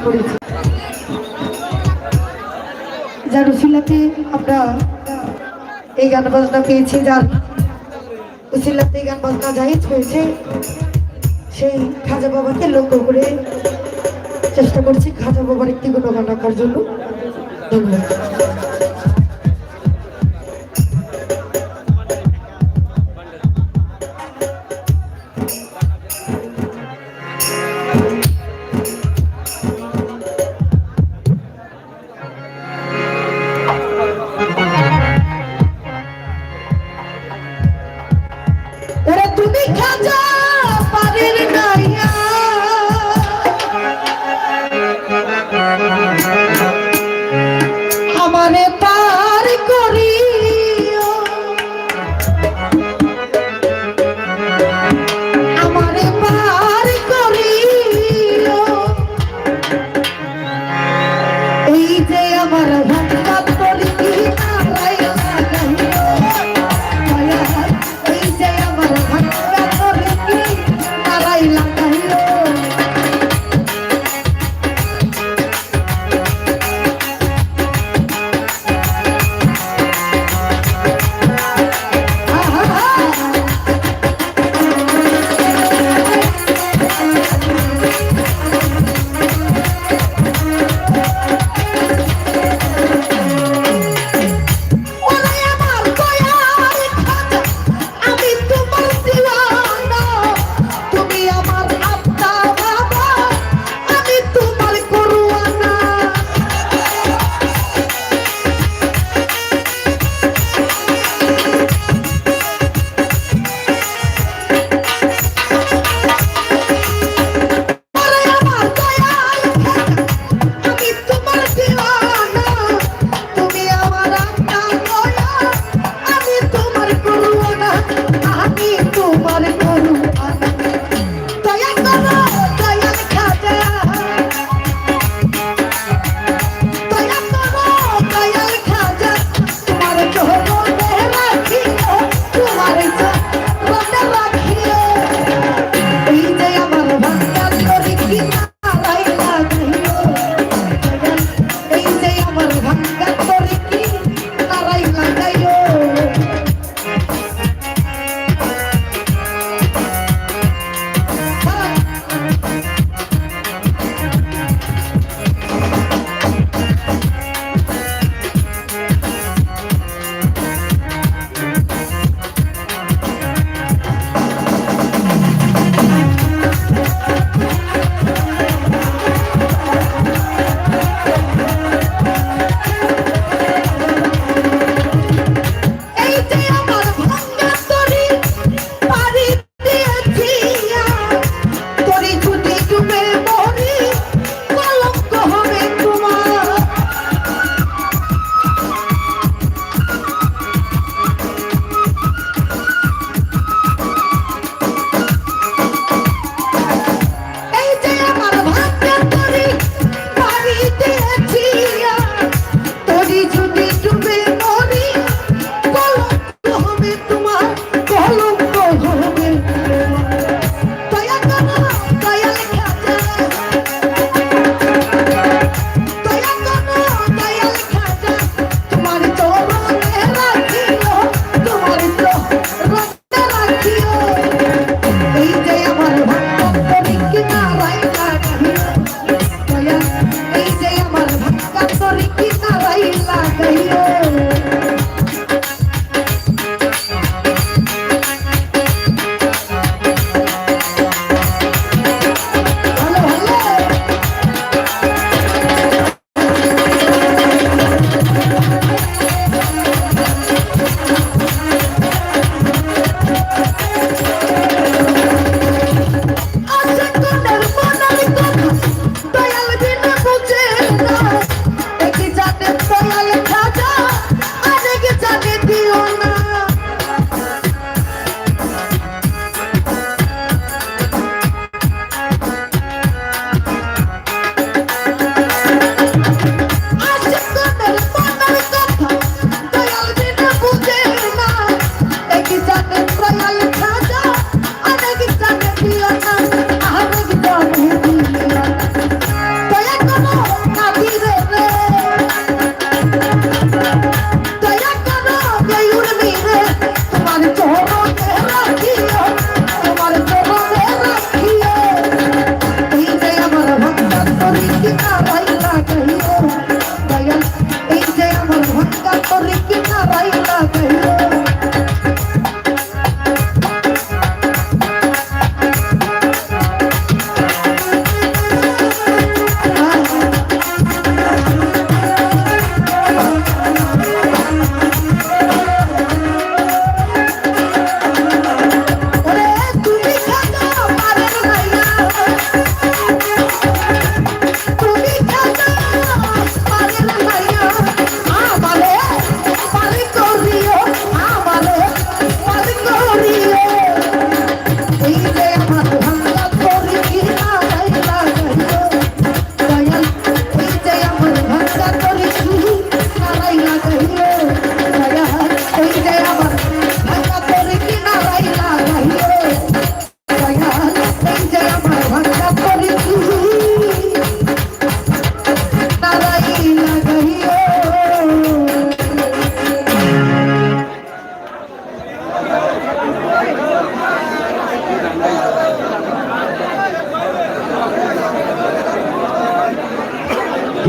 করেছি। যার উসিলাতে আমরা এই গান বাজনা পেয়েছি, যার উসিলাতে এই গান বাজনা জায়েজ হয়েছে, সেই খাজা বাবাকে লক্ষ্য করে চেষ্টা করছি খাজা বাবার একটি গুণগান রাখার জন্য। ধন্যবাদ। তুমি খাজা পারের নাইয়া আমারে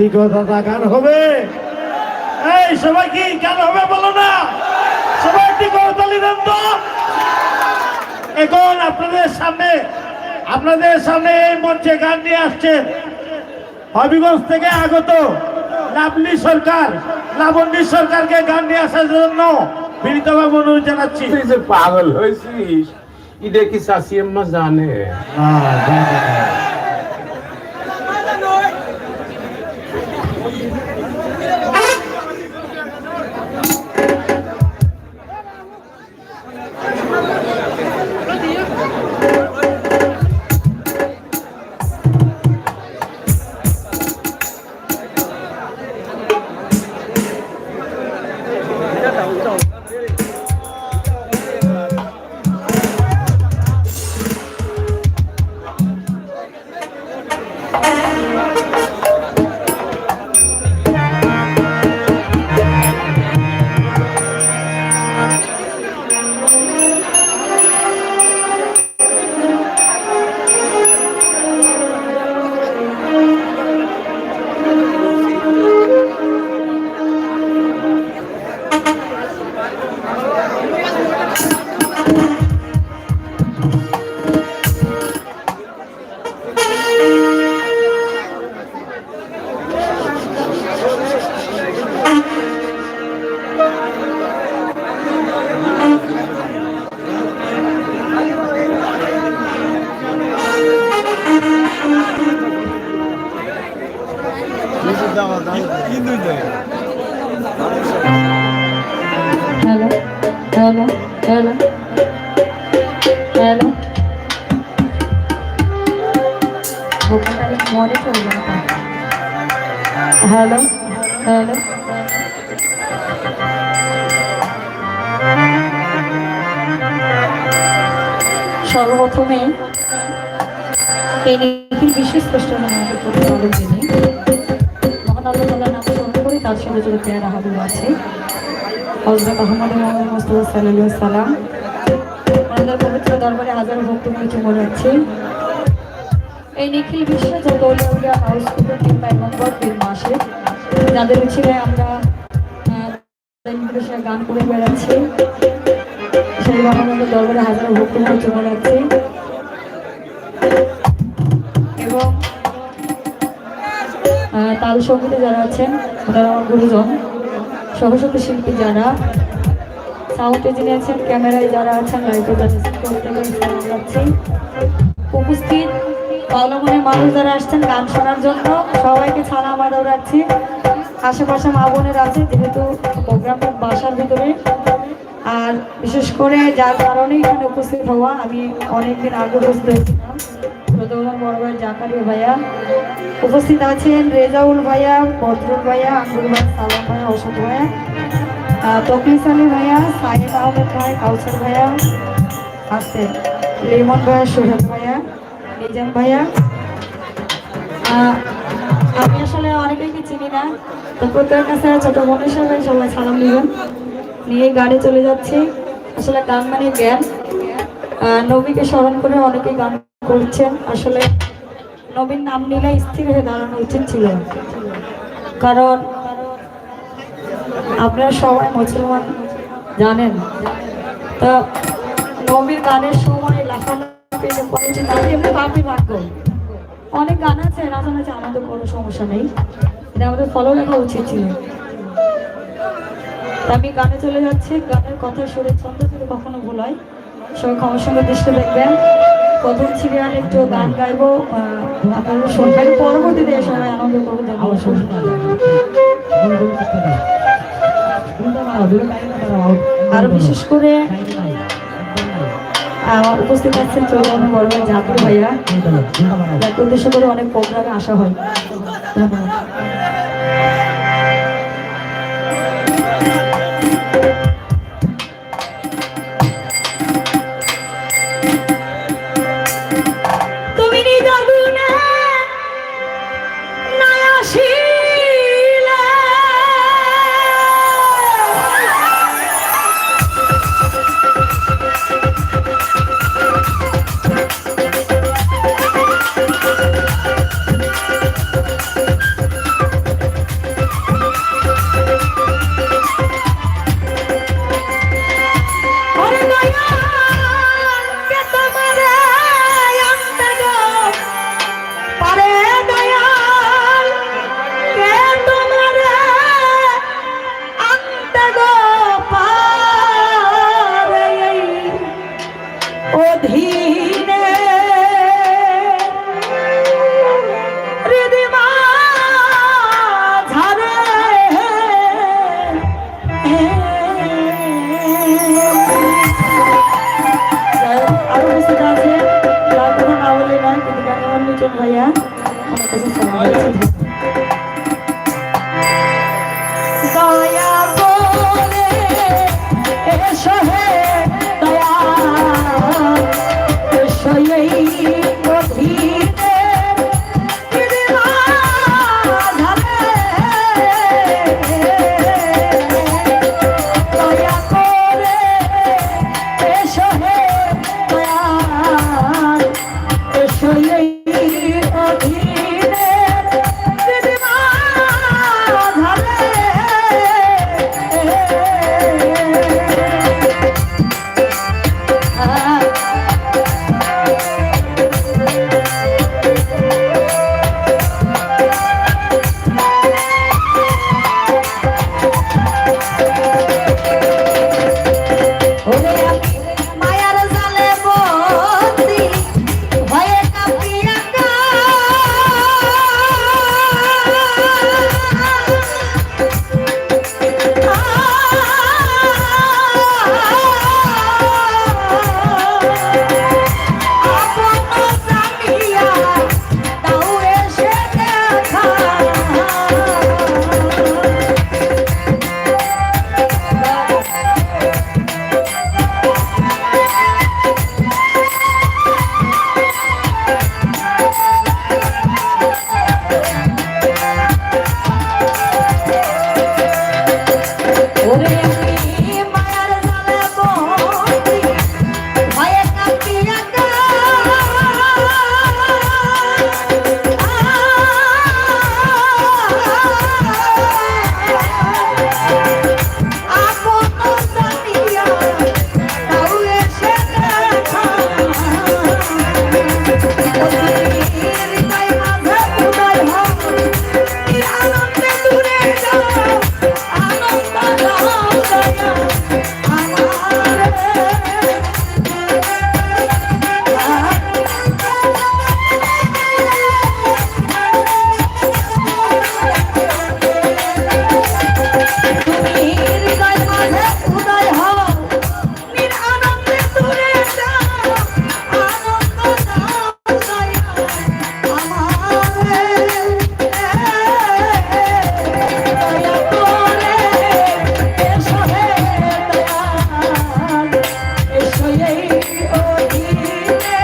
কি গো দাদা, গান হবে? এই সবাই কি গান হবে বলো না? সবাই একটি করতালি দেন তো। এখন আপনাদের সামনে এই মঞ্চে গান নিয়ে আসছেন হবিগঞ্জ থেকে আগত লাবণ্য সরকারকে গান নিয়ে আসার জন্য বিনীতভাবে অনুরোধ জানাচ্ছি। তুই যে পাগল হয়েছিস, এটা কি চাষি আম্মা জানে? হ্যালো হ্যালো হ্যালো হ্যালো, মনে করবো না। হ্যালো হ্যালো, সর্বপ্রথমে এই নীতির বিশেষ প্রশ্ন আমাদের প্রতিপালক যিনি মহান আল্লাহ তাআলার নাম স্মরণ করে তার সঙ্গে যে পেয়ারা হাবিব আছে হযরত মুহাম্মদ মুস্তাফা সাল্লাল্লাহু আলাইহি সাল্লাম, আমাদের পবিত্র দরবারে হাজারো ভক্তকে চুমো রাখছি। এই নিখিল বিশ্বে যত উলিয়া হাউস কুতুব কিংবা নম্বর দিন মাসে যাদের উচিলে আমরা গান করে বেড়াচ্ছি, সেই আমাদের দরবারে হাজারো ভক্তকে চুমো রাখছি। এবং তাল সঙ্গীতে যারা আছেন ওনারা আমার গুরুজন, সহসত শিল্পী যারা সাউন্ড ইঞ্জিনিয়ার আছেন, ক্যামেরায় যারা আছেন, লাইটে যাচ্ছি, উপস্থিত পাওলামনের মানুষ যারা আসছেন গান শোনার জন্য সবাইকে ছাড়া আমারও রাখছি। আশেপাশে মা বোনেরা আছে যেহেতু প্রোগ্রামটা বাসার ভিতরে, আর বিশেষ করে যার কারণে এখানে উপস্থিত হওয়া, আমি অনেকদিন আগে উপস্থিত হয়েছিলাম। প্রথম বড় ভাই জাকারিয়া ভাইয়া উপস্থিত আছেন, রেজাউল ভাইয়া, বদরুল ভাইয়া, আঙ্গুর ভাই, সালাম ভাইয়া, অশোক ভাইয়া, তকলিস আলী ভাইয়া, সাইদ আহমেদ ভাই, কাউসার ভাইয়া আসছে, লিমন ভাইয়া, সোহেল ভাইয়া, নিজাম ভাইয়া। আমি আসলে অনেকেই চিনি না, তো প্রত্যেকের কাছে ছোট বোনের সবাই সবাই সালাম নেবেন, নিয়ে গাড়ি চলে যাচ্ছি। আসলে গান মানে জ্ঞান, নবীকে স্মরণ করে অনেকেই গান করছেন। আসলে নবীর নাম নিলে স্থির হয়ে দাঁড়ানো উচিত ছিল, কারণ আপনারা সবাই মুসলমান জানেন, তো নবীর গানের সময় লাফালাফি করেছে তাহলে এমনি বাপি ভাগ্য। অনেক গান আছে নাচান আছে, আমাদের কোনো সমস্যা নেই, এটা আমাদের ফলো রাখা উচিত ছিল। আমি গানে চলে যাচ্ছি, গানের কথা সুরে ছন্দ যদি কখনো ভুল হয় সবাই ক্ষমার সঙ্গে দৃষ্টি দেখবেন। প্রথম সিরিয়াল একটু গান গাইবো, আপনারা শুনবেন, পরবর্তীতে সবাই আনন্দ করবো। আরো বিশেষ করে উপস্থিত আছেন চৌধুরী বড় ভাই জাকির ভাইয়া, যাকে উদ্দেশ্য করে অনেক প্রোগ্রামে আসা হয়। ধন্যবাদ। এসো হে দয়াল এসো এই অধীনে দয়া করে এসো হে দয়াল এসো এই অধীনে মায়ার জালে বন্দি ভয়ে কাঁপিয়া তাও এসে দেখা ওরে আমি মায়ার জালে বন্দি ভয়ে কাঁপিয়া আপন জানিয়া তাও এসে দেখা হৃদয় মাঝে উদয় হয় আনন্দে দূরে যাও আনন্দ দাও দয়া তুমি হৃদয় মাঝে উদয় হও নির আনন্দে দূরে যাও আনন্দ দাও দয়া আমারে দয়া করে এসো হে দয়াল এসো এই অধীনে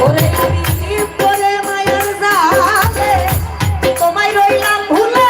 ওরে আমি পরে মায়ার জালে তোমায় রইলাম ভুলে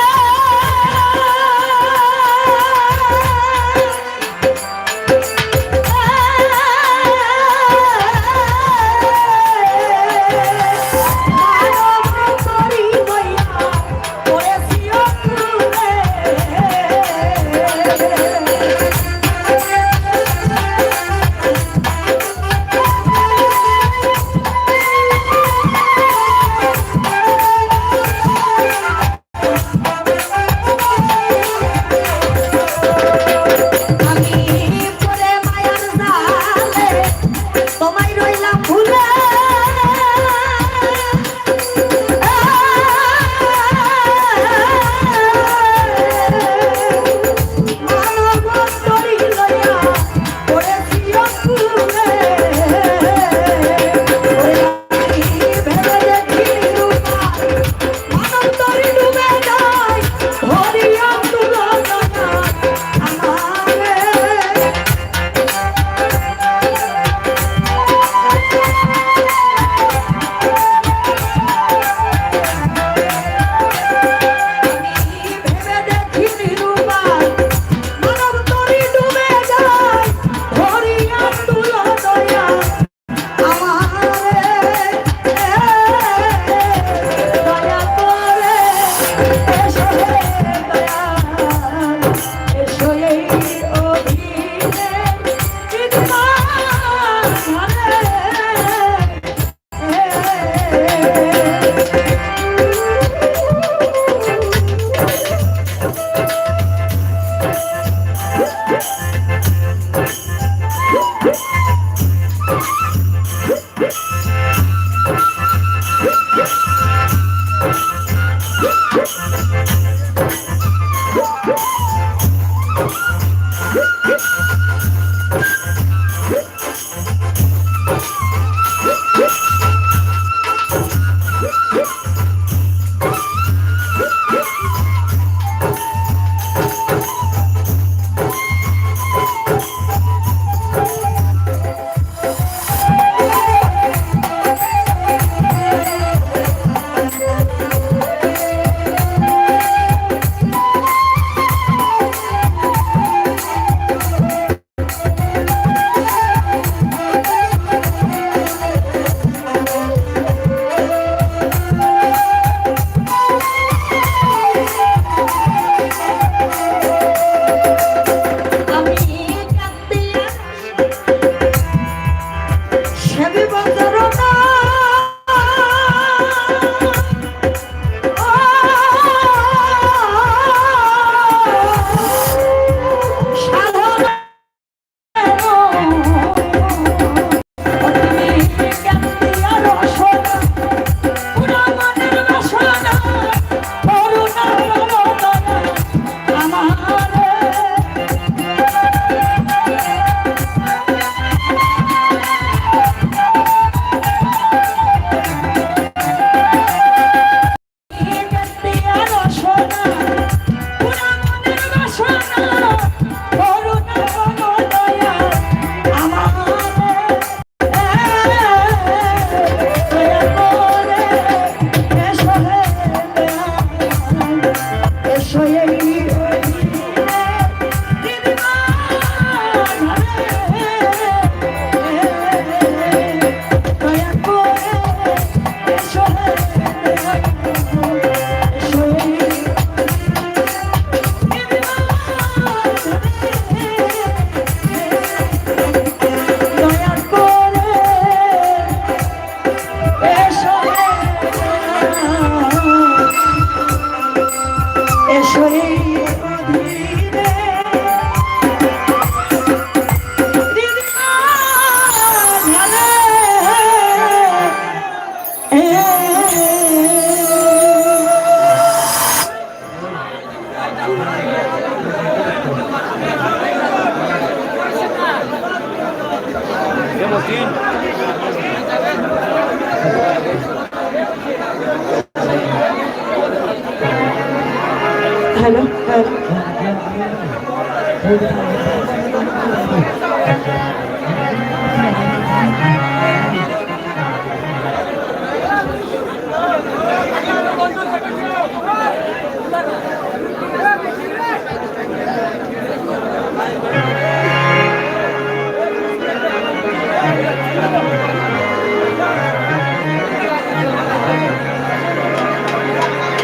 हेलो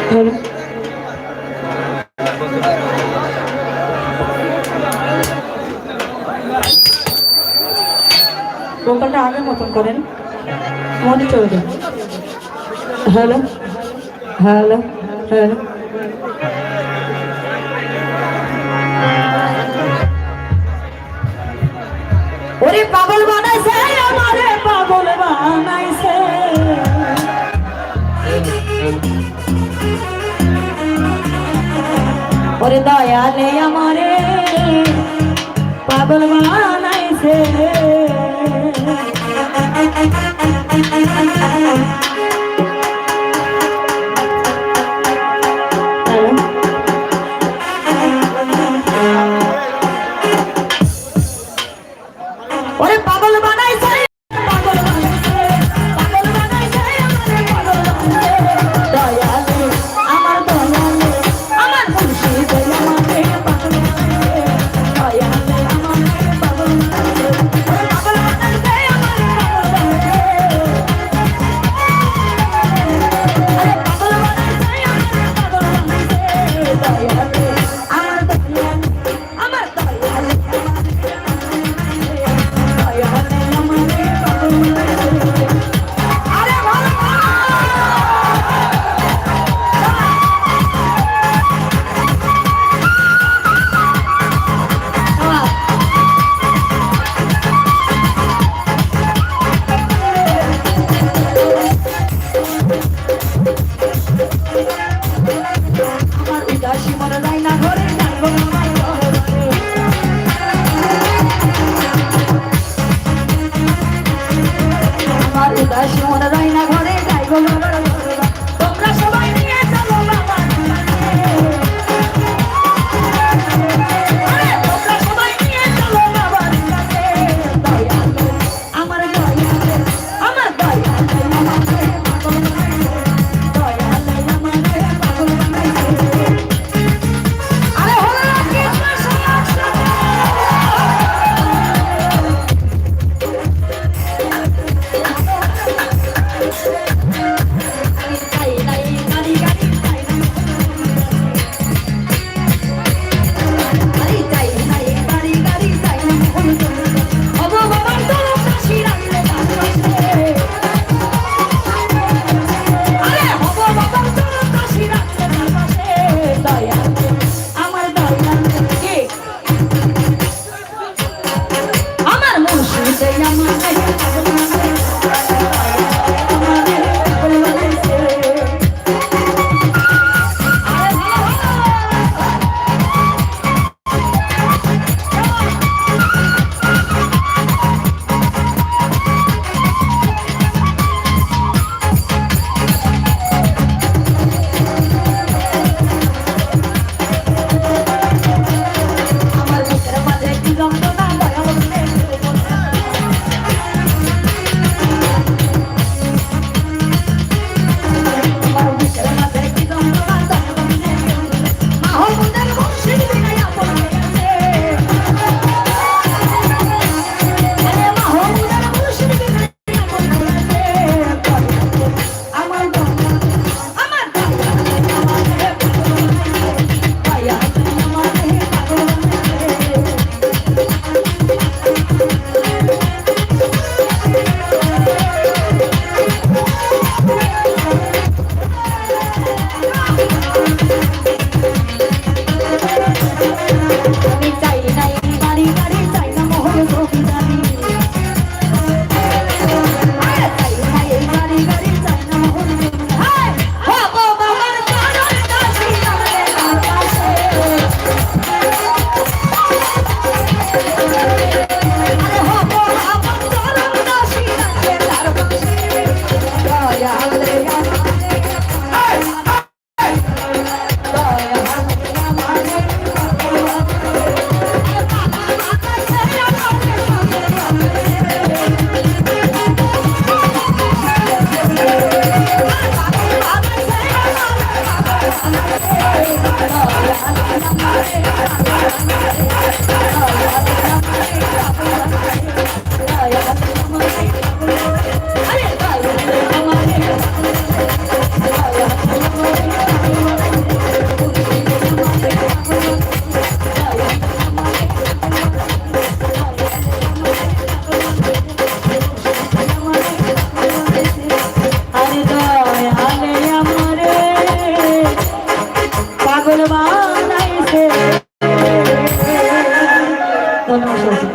हेलो ভোকালটা আগের মতন করেন মনে চলে যান হ্যালো হ্যালো হ্যালো ওরে পাগল বানাইছে আমারে পাগল বানাইছে ওরে দয়ালে আমারে পাগল বানাইছে ওরে পাগল বানাইছে পাগল বানাইছে পাগল বানাইছে আমারে পাগল বানাইছে দয়ালে আমার মুর্শিদ আমারে পাগল বানাইছে দয়ালে আমারে পাগল বানাইছে পাগল বানাইছে আমারে পাগল বানাইছে পাগল বানাইছে। ধন্যবাদ সবাইকে।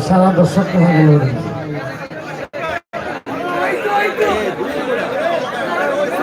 সারা দর্শক